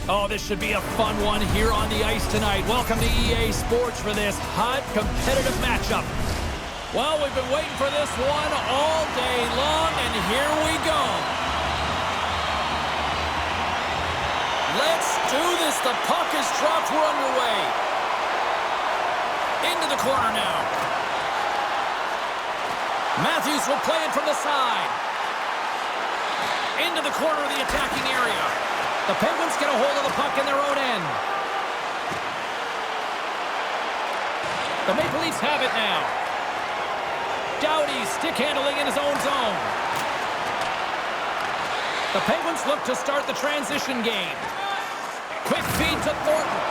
Oh, this should be a fun one here on the ice tonight. Welcome to EA Sports for this hot, competitive matchup. Well, we've been waiting for this one all day long, and here we go. Let's do this. The puck is dropped. We're underway. Into the corner now. Matthews will play it from the side. Into the corner of the attacking area. The Penguins get a hold of the puck in their own end. The Maple Leafs have it now. Doughty stick handling in his own zone. The Penguins look to start the transition game. Quick feed to Thornton.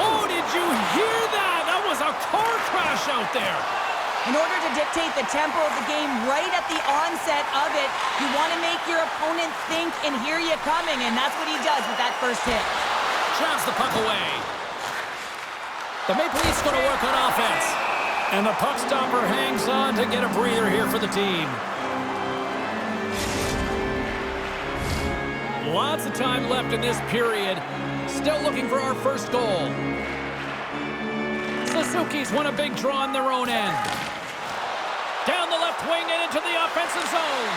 Oh, did you hear that? That was a car crash out there. In order to dictate the tempo of the game right at the onset of it, you want to make your opponent think and hear you coming, and that's what he does with that first hit. Drives the puck away. The Maple Leafs going to work on offense. And the puck stopper hangs on to get a breather here for the team. Lots of time left in this period. Still looking for our first goal. Suzuki's won a big draw in their own end. Down the left wing and into the offensive zone.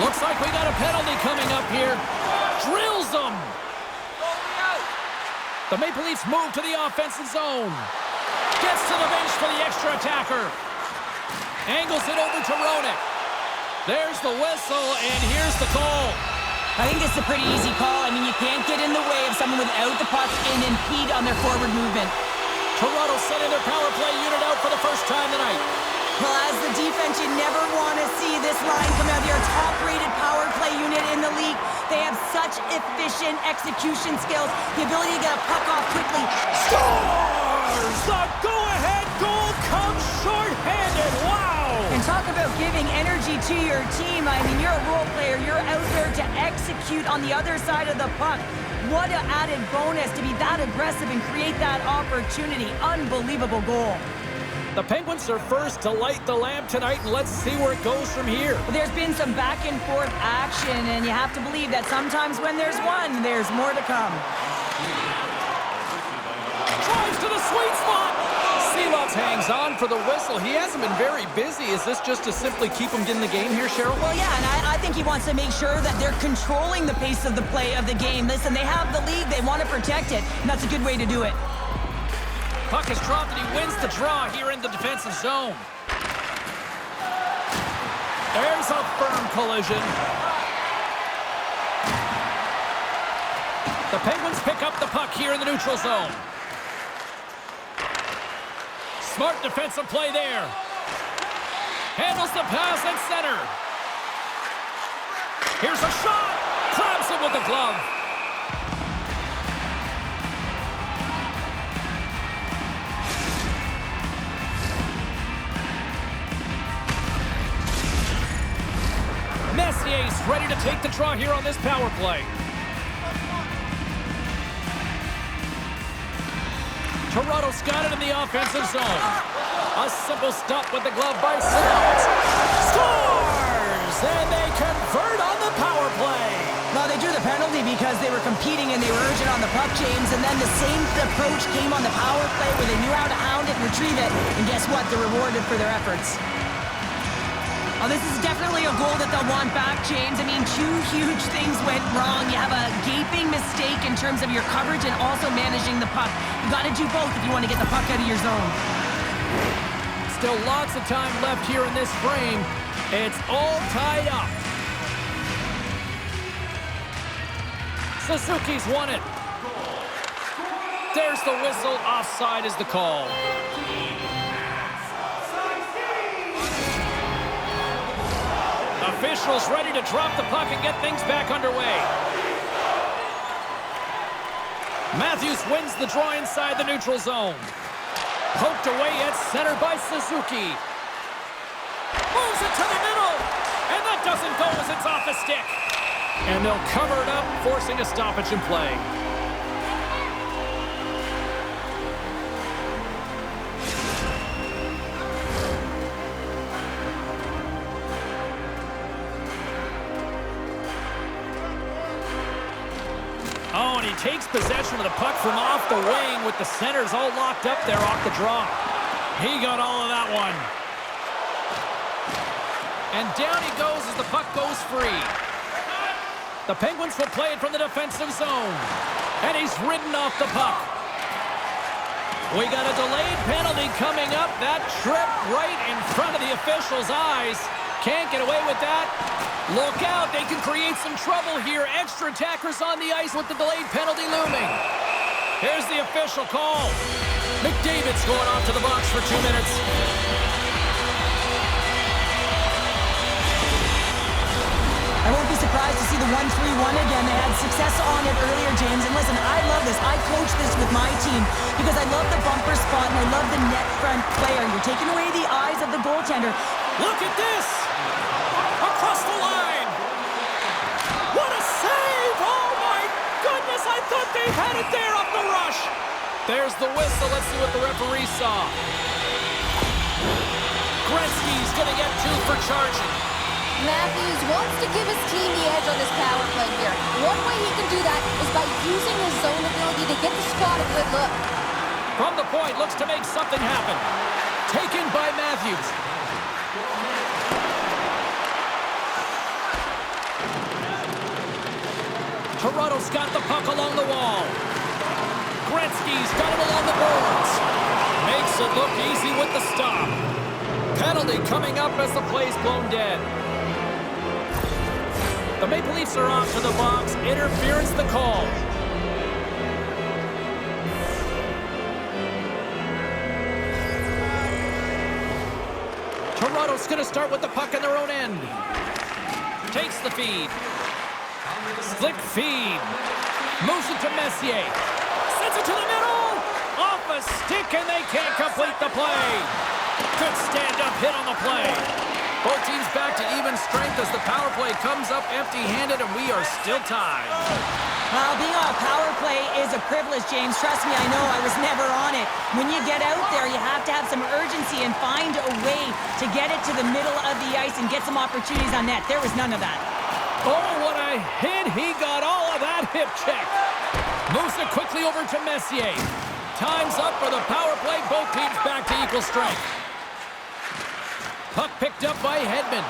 Looks like we got a penalty coming up here. Drills them. The Maple Leafs move to the offensive zone. Gets to the bench for the extra attacker. Angles it over to Roenick. There's the whistle, and here's the call. I think this is a pretty easy call. I mean, you can't get in the way of someone without the puck and impede on their forward movement. Toronto sending their power play unit out for the first time tonight. Well, as the defense, you never want to see this line come out here. Top-rated power play unit in the league. They have such efficient execution skills. The ability to get a puck off quickly. Scores! The go-ahead goal comes short-handed. Wow! And talk about giving energy to your team. I mean, you're a role player. You're out there to execute on the other side of the puck. What an added bonus to be that aggressive and create that opportunity. Unbelievable goal. The Penguins are first to light the lamp tonight, and let's see where it goes from here. Well, there's been some back-and-forth action, and you have to believe that sometimes when there's one, there's more to come. Drives to the sweet spot. Seelots hangs on for the whistle. He hasn't been very busy. Is this just to simply keep him in the game here, Cheryl? Well, yeah, and I think he wants to make sure that they're controlling the pace of the play of the game. Listen, they have the lead. They want to protect it, and that's a good way to do it. Puck is dropped, and he wins the draw here in the defensive zone. There's a firm collision. The Penguins pick up the puck here in the neutral zone. Smart defensive play there. Handles the pass at center. Here's a shot. Grabs it with the glove. Messier's ready to take the draw here on this power play. Toronto's got it in the offensive zone. A simple stop with the glove by Simmons. Scores! And they convert on the power play. Well, they drew the penalty because they were competing and they were urgent on the puck, James. And then the same approach came on the power play where they knew how to hound it and retrieve it. And guess what? They're rewarded for their efforts. Oh, this is definitely a goal that they'll want back, James. I mean, two huge things went wrong. You have a gaping mistake in terms of your coverage and also managing the puck. You got to do both if you want to get the puck out of your zone. Still lots of time left here in this frame. It's all tied up. Suzuki's won it. There's the whistle. Offside is the call. Officials ready to drop the puck and get things back underway. Matthews wins the draw inside the neutral zone. Poked away at center by Suzuki. Moves it to the middle. And that doesn't go as it's off the stick. And they'll cover it up, forcing a stoppage in play. Oh, Oh, and he takes possession of the puck from off the wing with the centers all locked up there off the draw. He got all of that one. And down he goes as the puck goes free. The Penguins will play it from the defensive zone. And he's ridden off the puck. We got a delayed penalty coming up. That trip right in front of the official's eyes. Can't get away with that. Look out, they can create some trouble here. Extra attackers on the ice with the delayed penalty looming. Here's the official call. McDavid's going off to the box for 2 minutes. I won't be surprised to see the 1-3-1 again. They had success on it earlier, James. And listen, I love this. I coach this with my team because I love the bumper spot and I love the net front player. You're taking away the eyes of the goaltender. Look at this! Across the line! What a save! Oh my goodness, I thought they had it there off the rush! There's the whistle. Let's see what the referee saw. Gretzky's gonna get 2 for charging. Matthews wants to give his team the edge on this power play here. One way he can do that is by using his zone ability to get the spot a good look. From the point, looks to make something happen. Taken by Matthews. Toronto's got the puck along the wall. Gretzky's got it along the boards. Makes it look easy with the stop. Penalty coming up as the play's blown dead. The Maple Leafs are off to the box. Interference the call. Toronto's going to start with the puck in their own end. Takes the feed. Slick feed. Moves it to Messier. Sends it to the middle. Off a stick and they can't complete the play. Good stand-up hit on the play. Both teams back to even strength as the power play comes up empty-handed and we are still tied. Well, being on a power play is a privilege, James. Trust me, I know. I was never on it. When you get out there, you have to have some urgency and find a way to get it to the middle of the ice and get some opportunities on net. There was none of that. Oh, what a hit. He got all of that hip check. Moves it quickly over to Messier. Time's up for the power play. Both teams back to equal strength. Puck picked up by Hedman.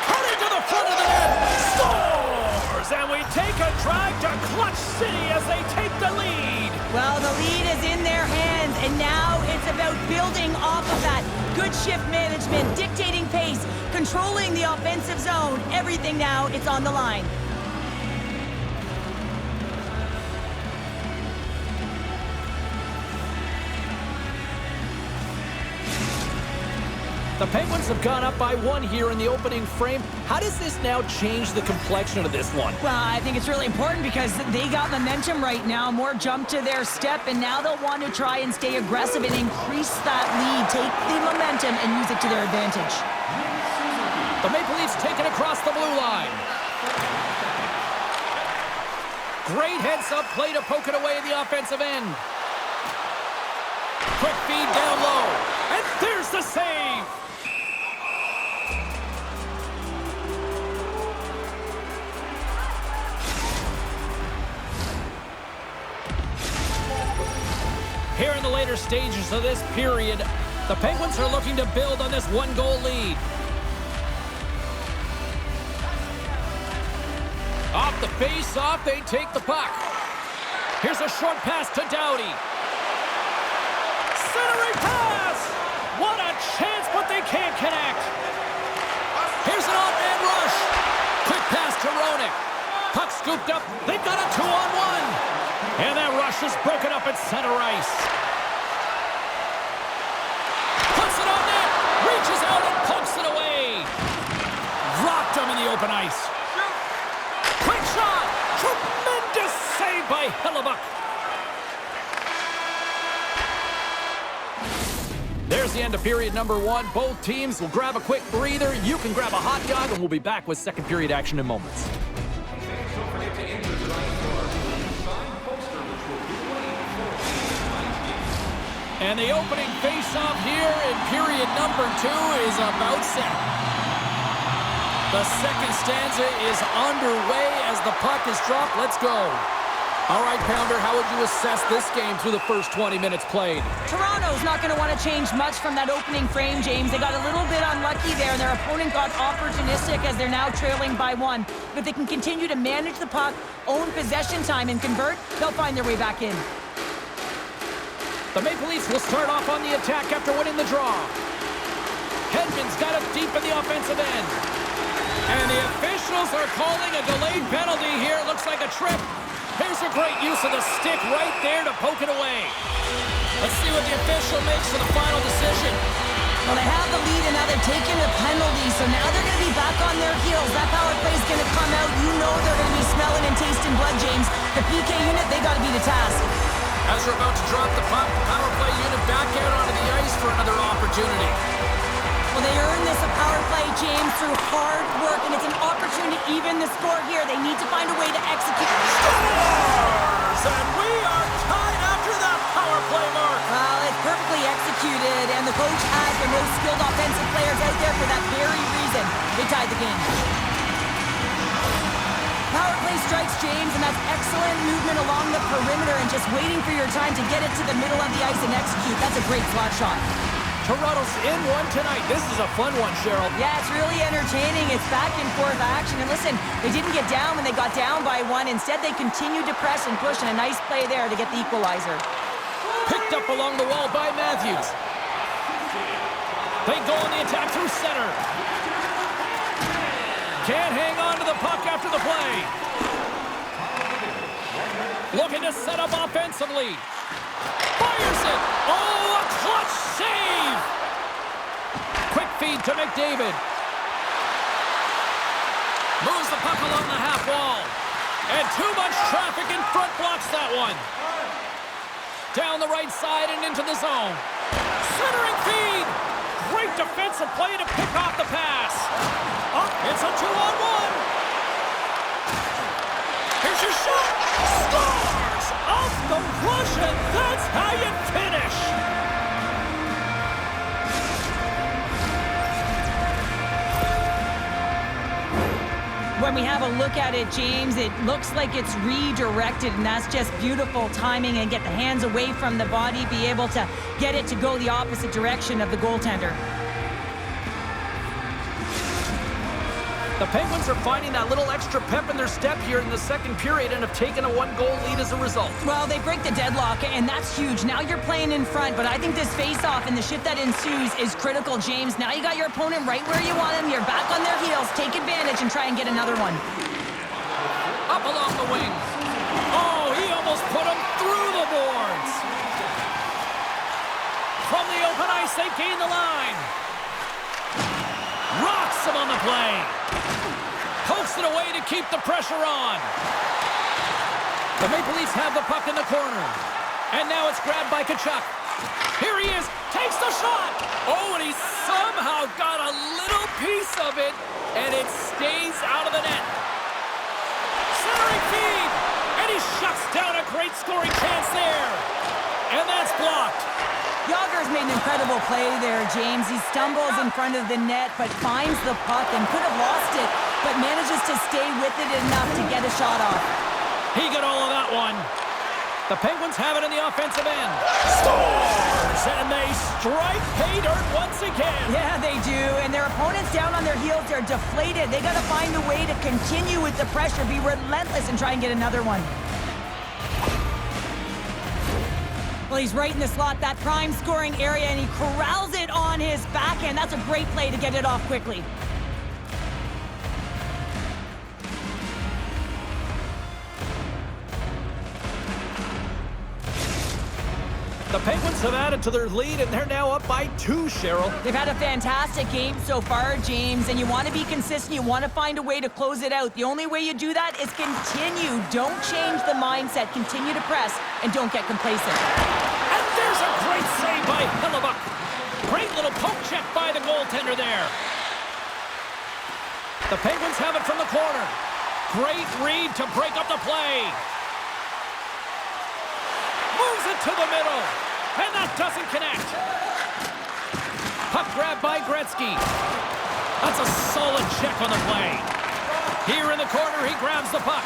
Cutting to the front of the net. Scores! And we take a drive to Clutch City as they take the lead. Well, the lead is in their hands, and now it's about building off of that. Good shift management, dictating pace, controlling the offensive zone. Everything now, it's on the line. The Penguins have gone up by 1 here in the opening frame. How does this now change the complexion of this one? Well, I think it's really important because they got momentum right now. More jump to their step, and now they'll want to try and stay aggressive and increase that lead. Take the momentum and use it to their advantage. The Maple Leafs take it across the blue line. Great heads-up play to poke it away at the offensive end. Quick feed down low. And there's the save. Here in the later stages of this period, the Penguins are looking to build on this 1-goal lead. Off the face-off, they take the puck. Here's a short pass to Doughty. Centering pass! What a chance, but they can't connect. Here's an off-man rush. Quick pass to Roenick. Puck scooped up. They've got a 2-on-1. And that rush is broken up at center ice. Puts it on net. Reaches out and pokes it away. Rocked him in the open ice. Quick shot. Tremendous save by Hellebuck. There's the end of period number 1. Both teams will grab a quick breather. You can grab a hot dog, and we'll be back with second period action in moments. And the opening face-off here in period number 2 is about set. The second stanza is underway as the puck is dropped. Let's go. All right, Pounder, how would you assess this game through the first 20 minutes played? Toronto's not going to want to change much from that opening frame, James. They got a little bit unlucky there, and their opponent got opportunistic as they're now trailing by 1. But if they can continue to manage the puck, own possession time, and convert, they'll find their way back in. The Maple Leafs will start off on the attack after winning the draw. Hedman's got it deep in the offensive end. And the officials are calling a delayed penalty here. It looks like a trip. Here's a great use of the stick right there to poke it away. Let's see what the official makes for the final decision. Well, they have the lead, and now they're taking a penalty, so now they're going to be back on their heels. That power play is going to come out. You know they're going to be smelling and tasting blood, James. The PK unit, they got to be the task. As we're about to drop the puck, power play unit back out onto the ice for another opportunity. Well, they earned this a power play, James, through hard work, and it's an opportunity to even the score here. They need to find a way to execute. Scores! And we are tied after that power play mark. Well, it's perfectly executed, and the coach has the most skilled offensive players out there for that very reason. They tied the game. Power play strikes, James, and that's excellent movement along the perimeter and just waiting for your time to get it to the middle of the ice and execute. That's a great slot shot. Toronto's in one tonight. This is a fun one, Cheryl. Yeah, it's really entertaining. It's back and forth action. And listen, they didn't get down when they got down by 1. Instead, they continued to press and push, and a nice play there to get the equalizer. Picked up along the wall by Matthews. They go on the attack through center. Can't hang on to the puck after the play. Looking to set up offensively. Fires it. Oh, a clutch save. Quick feed to McDavid. Moves the puck along the half wall. And too much traffic in front blocks that one. Down the right side and into the zone. Centering feed. Great defensive play to pick off the pass. Up, it's a 2-on-1. Here's your shot. Scores! Off the rush, and that's how you finish. When we have a look at it, James, it looks like it's redirected, and that's just beautiful timing, and get the hands away from the body, be able to get it to go the opposite direction of the goaltender. The Penguins are finding that little extra pep in their step here in the second period and have taken a 1-goal lead as a result. Well, they break the deadlock, and that's huge. Now you're playing in front, but I think this face-off and the shift that ensues is critical, James. Now you got your opponent right where you want him. You're back on their heels. Take advantage and try and get another one. Up along the wing. Oh, he almost put him through the boards. From the open ice, they gain the line. Rocks him on the play. Pokes it away to keep the pressure on. The Maple Leafs have the puck in the corner. And now it's grabbed by Tkachuk. Here he is. Takes the shot. Oh, and he somehow got a little piece of it. And it stays out of the net. Centering feed. And he shuts down a great scoring chance there. And that's blocked. Yager's made an incredible play there, James. He stumbles in front of the net, but finds the puck and could have lost it, but manages to stay with it enough to get a shot off. He got all of that one. The Penguins have it in the offensive end. Scores! And they strike pay dirt once again. Yeah, they do. And their opponents down on their heels, they're deflated. They got to find a way to continue with the pressure, be relentless, and try and get another one. Well, he's right in the slot, that prime scoring area, and he corrals it on his backhand. That's a great play to get it off quickly. The Penguins have added to their lead, and they're now up by 2, Cheryl. They've had a fantastic game so far, James, and you want to be consistent. You want to find a way to close it out. The only way you do that is continue. Don't change the mindset. Continue to press, and don't get complacent. And there's a great save by Hellebuyck. Great little poke check by the goaltender there. The Penguins have it from the corner. Great read to break up the play. Moves it to the middle. And that doesn't connect. Puck grab by Gretzky. That's a solid check on the play. Here in the corner, he grabs the puck.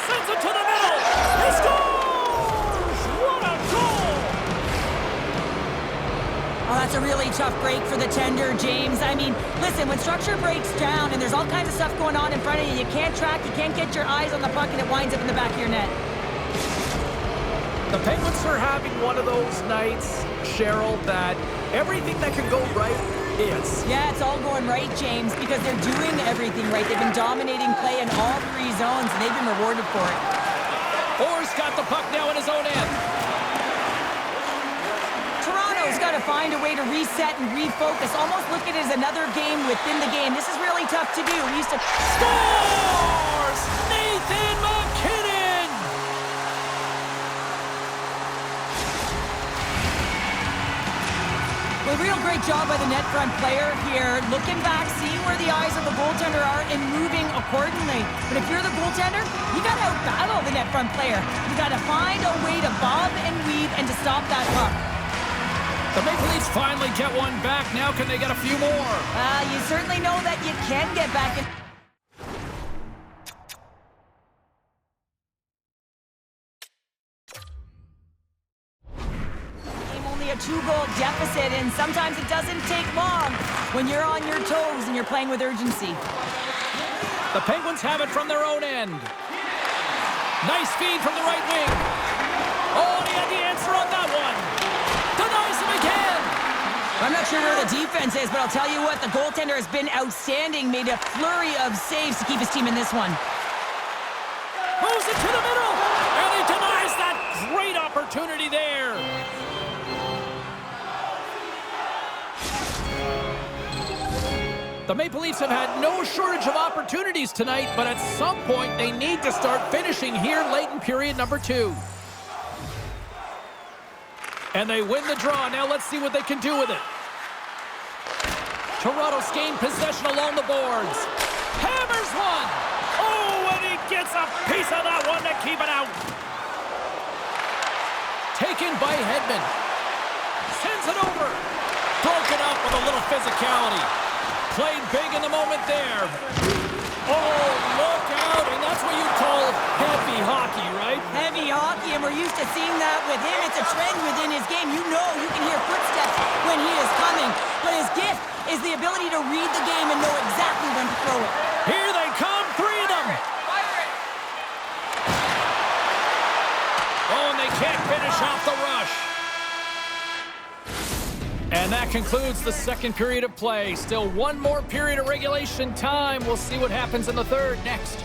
Sends it to the middle. He scores! What a goal! Oh, that's a really tough break for the tender, James. I mean, listen, when structure breaks down and there's all kinds of stuff going on in front of you, you can't track, you can't get your eyes on the puck, and it winds up in the back of your net. The Penguins are having one of those nights, Cheryl, that everything that can go right is. Yeah, it's all going right, James, because they're doing everything right. They've been dominating play in all three zones, and they've been rewarded for it. Orr's got the puck now in his own end. Toronto's got to find a way to reset and refocus. Almost look at it as another game within the game. This is really tough to do. We used to... Scores! Nathan McKinnon! Well, real great job by the net front player here. Looking back, seeing where the eyes of the goaltender are and moving accordingly. But if you're the goaltender, you got to out-battle the net front player. You got to find a way to bob and weave and to stop that puck. The Maple Leafs finally get one back. Now can they get a few more? You certainly know that you can get back in. Only a 2-goal deficit, and sometimes it doesn't take long when you're on your toes and you're playing with urgency. The Penguins have it from their own end. Nice feed from the right wing. Oh, and he had the answer on that one. Denies him again. I'm not sure where the defense is, but I'll tell you what, the goaltender has been outstanding, made a flurry of saves to keep his team in this one. Moves it to the middle, and he denies that great opportunity there. The Maple Leafs have had no shortage of opportunities tonight, but at some point they need to start finishing here late in period number 2. And they win the draw. Now let's see what they can do with it. Toronto's gained possession along the boards. Hammers one. Oh, and he gets a piece of that one to keep it out. Taken by Hedman. Sends it over. Broken up with a little physicality. Played big in the moment there. Oh, look out. And that's what you call heavy hockey, right? Heavy hockey, and we're used to seeing that with him. It's a trend within his game. You know, you can hear footsteps when he is coming. But his gift is the ability to read the game and know exactly when to throw it. Here they come, 3 of them. Oh, and they can't finish off the rush. And that concludes the second period of play. Still one more period of regulation time. We'll see what happens in the third next.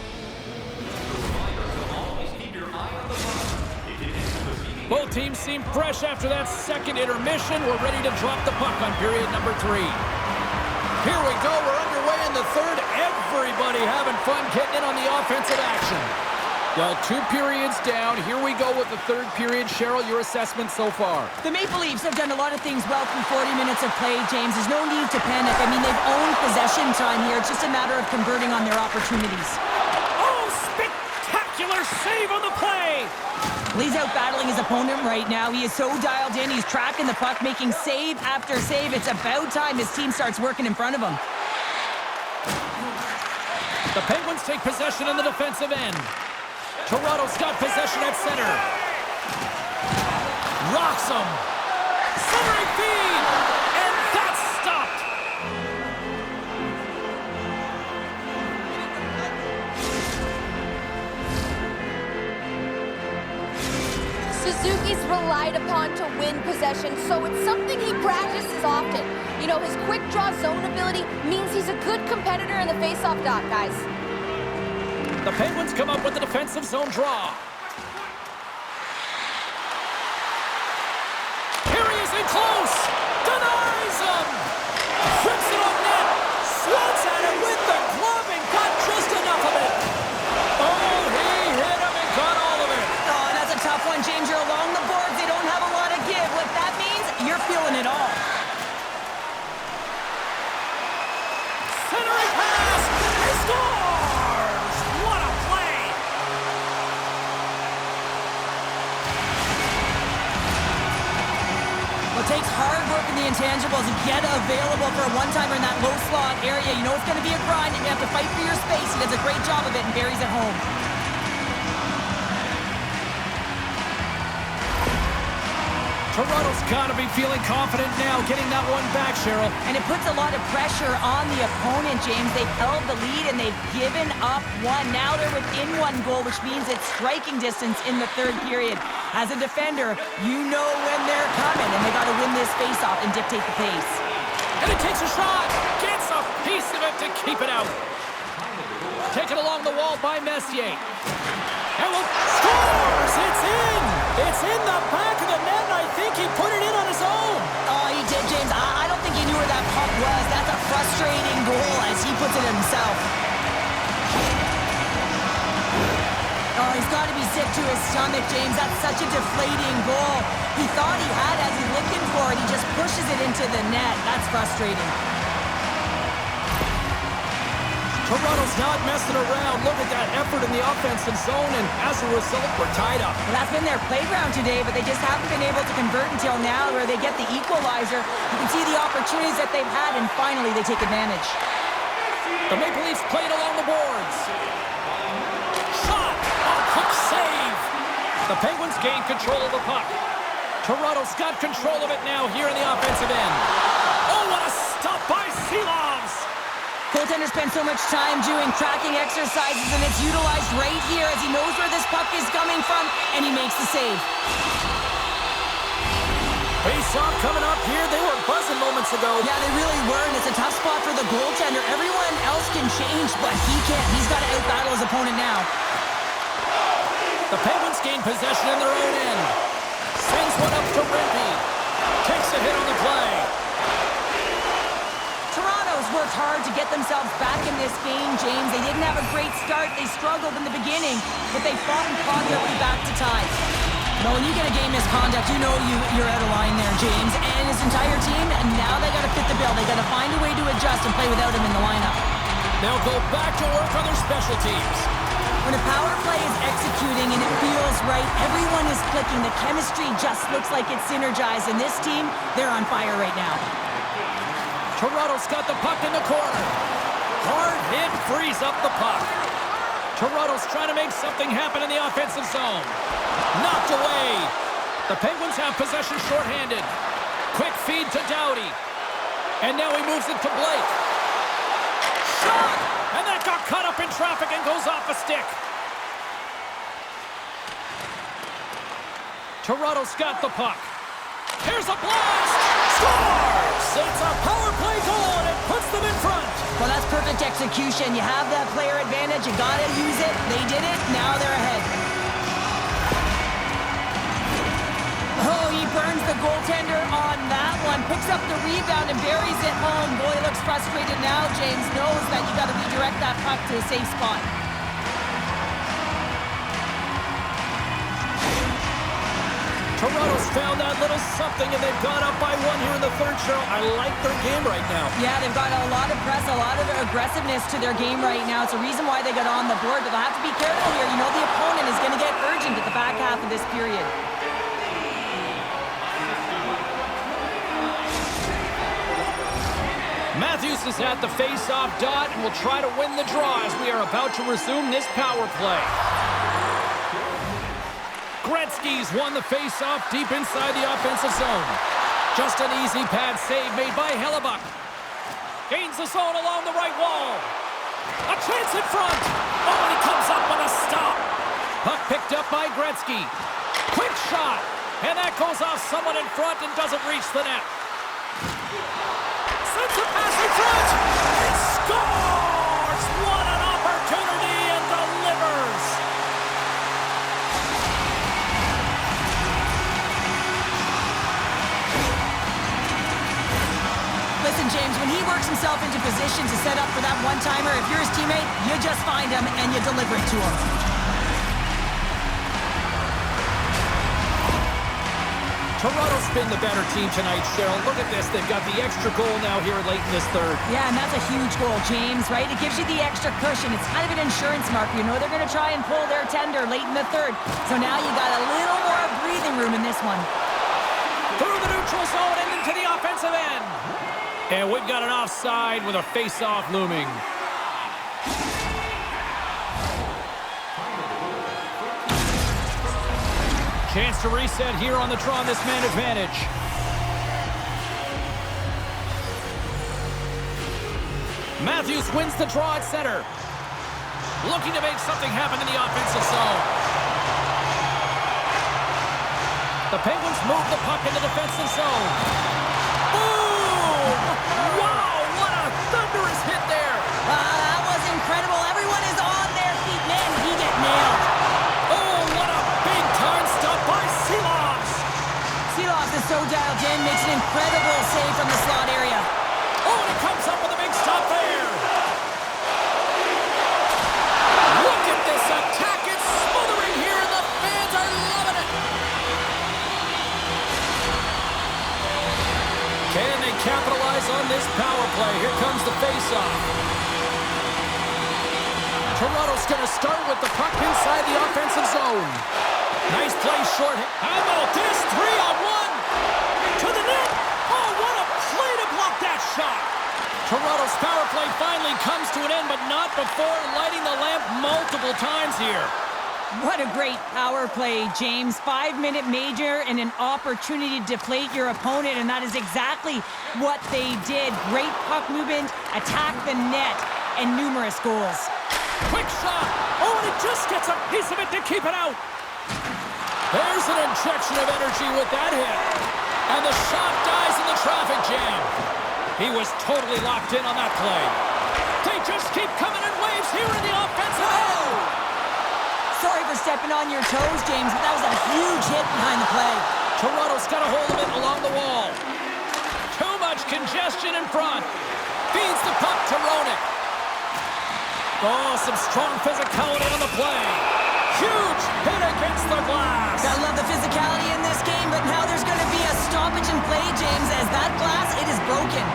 Both teams seem fresh after that second intermission. We're ready to drop the puck on period number 3. Here we go. We're underway in the third. Everybody having fun getting in on the offensive action. Well, 2 periods down. Here we go with the third period. Cheryl, your assessment so far? The Maple Leafs have done a lot of things well through 40 minutes of play, James. There's no need to panic. I mean, they've owned possession time here. It's just a matter of converting on their opportunities. Oh, spectacular save on the play! He's out battling his opponent right now. He is so dialed in. He's tracking the puck, making save after save. It's about time his team starts working in front of him. The Penguins take possession in the defensive end. Toronto's got possession at center. Rocks him. Centering feed. And that's stopped. Suzuki's relied upon to win possession, so it's something he practices often. You know, his quick draw zone ability means he's a good competitor in the faceoff dot, guys. The Penguins come up with the defensive zone draw. Here he is in close. Denies him. Puts it on net. Swats at it with the glove and got just enough of it. Oh, he hit him and got all of it. Oh, that's a tough one, James. You're along the boards. They don't have a lot of give. What that means, you're feeling it all. Centering pass. He scores. What a play. Well, it takes hard intangibles get available for a one-timer in that low slot area. You know it's going to be a grind, and you have to fight for your space. He does a great job of it and buries it home. Toronto's got to be feeling confident now, getting that one back, Cheryl. And it puts a lot of pressure on the opponent, James. They've held the lead, and they've given up one. Now they're within one goal, which means it's striking distance in the third period. As a defender, you know when they're coming, and they got to win this face-off and dictate the pace. And it takes a shot. Gets a piece of it to keep it out. Taken along the wall by Messier. And scores! It's in! It's in the back of the net, and I think he put it in on his own. Oh, he did, James. I don't think he knew where that puck was. That's a frustrating goal as he puts it himself. Oh, he's got to be sick to his stomach, James. That's such a deflating goal. He thought he had as he's looking for it. He just pushes it into the net. That's frustrating. Toronto's not messing around. Look at that effort in the offensive zone, and as a result, we're tied up. Well, that's been their playground today, but they just haven't been able to convert until now where they get the equalizer. You can see the opportunities that they've had, and finally they take advantage. The Maple Leafs played along the boards. Shot! A quick save! The Penguins gain control of the puck. Toronto's got control of it now here in the offensive end. Oh, what a stop by Seelovs! Goaltender spends so much time doing tracking exercises, and it's utilized right here as he knows where this puck is coming from, and he makes the save. Face-off coming up here. They were buzzing moments ago. Yeah, they really were, and it's a tough spot for the goaltender. Everyone else can change, but he can't. He's got to out-battle his opponent now. The Penguins gain possession in their own end. Sends one up to Rimpey. Takes a hit on the play. Toronto's worked hard to get themselves back in this game, James. They didn't have a great start. They struggled in the beginning, but they fought and clawed their way back to tie. But when you get a game misconduct, you know you're out of line there, James. And his entire team, and now they got to fit the bill. They got to find a way to adjust and play without him in the lineup. Now go back to work on their special teams. When a power play is executing and it feels right, everyone is clicking. The chemistry just looks like it's synergized. And this team, they're on fire right now. Toronto's got the puck in the corner. Hard hit frees up the puck. Toronto's trying to make something happen in the offensive zone. Knocked away. The Penguins have possession shorthanded. Quick feed to Doughty. And now he moves it to Blake. Shot! And that got caught up in traffic and goes off a stick. Toronto's got the puck. Here's a blast! Scores! It's a power play goal, and it puts them in front. Well, that's perfect execution. You have that player advantage. You got to use it. They did it. Now they're ahead. Oh, he burns the goaltender on that one. Picks up the rebound and buries it home. Boy, he looks frustrated now. James knows that you got to redirect that puck to a safe spot. Toronto's found that little something, and they've gone up by one here in the third, Cheryl. I like their game right now. Yeah, they've got a lot of press, a lot of aggressiveness to their game right now. It's a reason why they got on the board, but they'll have to be careful here. You know the opponent is going to get urgent at the back half of this period. Matthews is at the face-off dot and will try to win the draw as we are about to resume this power play. Gretzky's won the face-off deep inside the offensive zone. Just an easy pad save made by Hellebuck. Gains the zone along the right wall. A chance in front. Oh, and he comes up with a stop. Puck picked up by Gretzky. Quick shot. And that goes off someone in front and doesn't reach the net. Sends a pass in front. He scores! What an opportunity and delivers. Listen, James, when he works himself into position to set up for that one-timer, if you're his teammate, you just find him and you deliver it to him. Toronto's been the better team tonight, Cheryl. Look at this. They've got the extra goal now here late in this third. Yeah, and that's a huge goal, James, right? It gives you the extra cushion. It's kind of an insurance marker. You know they're going to try and pull their tender late in the third. So now you got a little more breathing room in this one. Through the neutral zone and into the offensive offensive end. And we've got an offside with a face-off looming. Chance to reset here on the draw on this man advantage. Matthews wins the draw at center. Looking to make something happen in the offensive zone. The Penguins move the puck in the defensive zone. Boom! Wow, what a thunderous hit there. That was incredible. Everyone is on their feet. Man, he get nailed. Oh, what a big-time stop by Seeloff. Seeloff is so dialed in, makes an incredible save from the slot area. Oh, and he comes up with a big stop there. Look at this attack. It's smothering here, and the fans are loving it. Can they capitalize on this power play? Here comes the face-off. Toronto's going to start with the puck inside the offensive zone. Nice play short. How about this? 3-on-1 to the net. Oh, what a play to block that shot. Toronto's power play finally comes to an end, but not before lighting the lamp multiple times here. What a great power play, James. 5-minute major and an opportunity to deflate your opponent, and that is exactly what they did. Great puck movement, attack the net, and numerous goals. Quick shot. Oh, and it just gets a piece of it to keep it out. There's an injection of energy with that hit. And the shot dies in the traffic jam. He was totally locked in on that play. They just keep coming in waves here in the offensive end. Sorry for stepping on your toes, James, but that was a huge hit behind the play. Toronto's got a hold of it along the wall. Too much congestion in front. Feeds the puck to Roenick. Oh, some strong physicality on the play. Huge hit against the glass. Gotta love the physicality in this game, but now there's going to be a stoppage in play, James, as that glass, it is broken.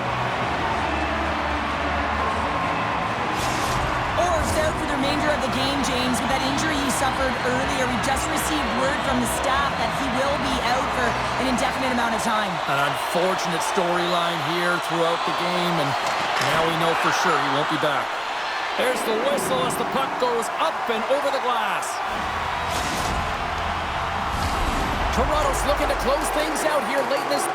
Orv's out for the remainder of the game, James, with that injury he suffered earlier. We just received word from the staff that he will be out for an indefinite amount of time. An unfortunate storyline here throughout the game, and now we know for sure he won't be back. There's the whistle as the puck goes up and over the glass. Toronto's looking to close things out here late in this.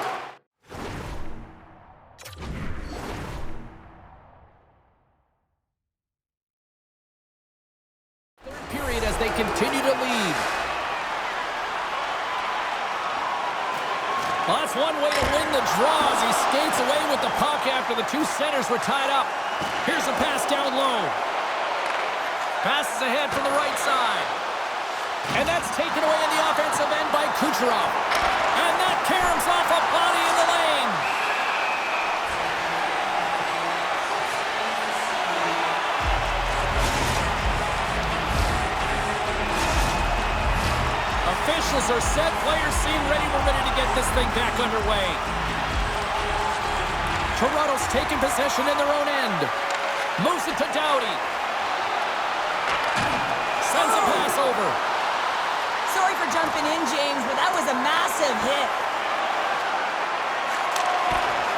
Third period as they continue to lead. Well, that's one way to win the draw as he skates away with the puck after the two centers were tied up. Here's a pass down low. Passes ahead from the right side. And that's taken away in the offensive end by Kucherov. And that caroms off a body in the lane. Officials are set. Players seem ready. We're ready to get this thing back underway. Toronto's taking possession in their own end. Moves it to Doughty. Sends a pass over. Sorry for jumping in, James, but that was a massive hit.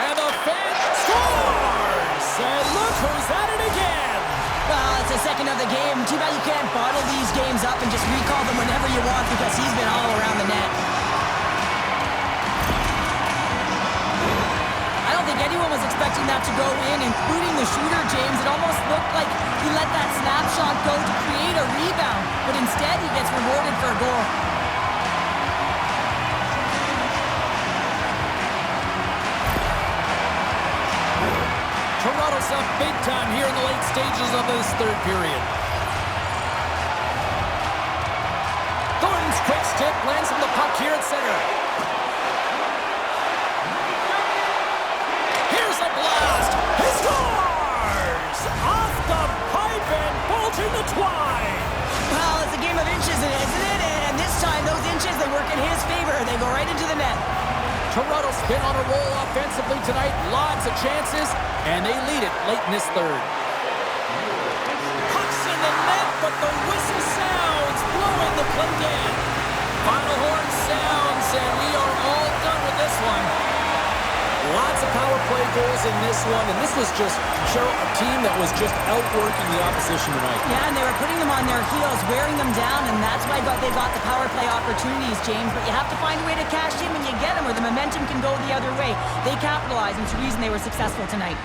And the fan scores! And look who's at it again! Well, it's the second of the game. Too bad you can't bottle these games up and just recall them whenever you want because he's been all around the net. I don't think anyone was expecting that to go in, including the shooter, James. It almost looked like he let that snapshot go to create a rebound, but instead he gets rewarded for a goal. Toronto's up big time here in the late stages of this third period. Thornton's quick stick lands him the puck here at center. Here's a blast. He scores! Off the pipe and bolting the twine. Well, it's a game of inches, isn't it? And this time, those inches, they work in his favor. They go right into the net. Toronto's been on a roll offensively tonight. Lots of chances, and they lead it late in this third. Puck's in the net, but the whistle sounds, blowing the play dead. Final horn sounds, and we are all done with this one. Lots of power play goals in this one, and this was just, Cheryl, a team that was just outworking the opposition tonight. Yeah, and they were putting them on their heels, wearing them down, and that's why they got the power play opportunities, James. But you have to find a way to cash in when you get them, or the momentum can go the other way. They capitalized, and it's the reason they were successful tonight.